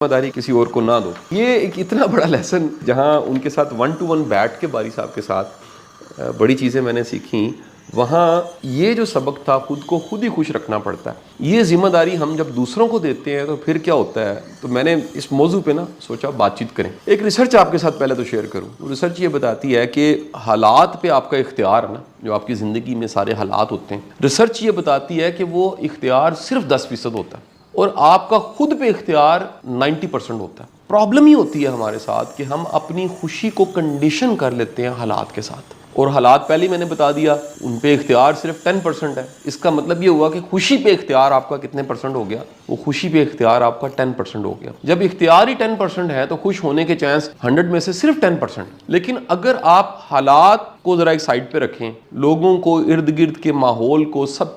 जिम्मेदारी किसी और को ना दो। ये एक इतना बड़ा लेसन जहाँ उनके साथ 1 to 1 बैठ के बारी साहब के साथ बड़ी चीज़ें मैंने सीखी। वहाँ ये जो सबक था, खुद को खुद ही खुश रखना पड़ता है। ये जिम्मेदारी हम जब दूसरों को देते हैं तो फिर क्या होता है, तो मैंने इस मौजू पे ना सोचा बातचीत करें। एक रिसर्च आपके साथ पहले तो शेयर करूं। रिसर्च ये बताती है कि हालात पे आपका इख्तियार है ना, जो आपकी ज़िंदगी में सारे हालात होते हैं, रिसर्च ये बताती है कि वो इख्तियार सिर्फ 10% होता है और आपका खुद पे इख्तियार 90% होता है। प्रॉब्लम ही होती है हमारे साथ कि हम अपनी खुशी को कंडीशन कर लेते हैं हालात के साथ, और हालात पहले ही मैंने बता दिया उन पे इख्तियार सिर्फ 10% है। इसका मतलब ये हुआ कि खुशी पे इख्तियार आपका कितने परसेंट हो गया, वो खुशी पे इख्तियार आपका 10% हो गया। जब इख्तियार ही 10% है तो खुश होने के चांस 100 में से सिर्फ 10%। लेकिन अगर आप हालात को जरा एक साइड पे रखें, लोगों को, इर्द गिर्द के माहौल को, सब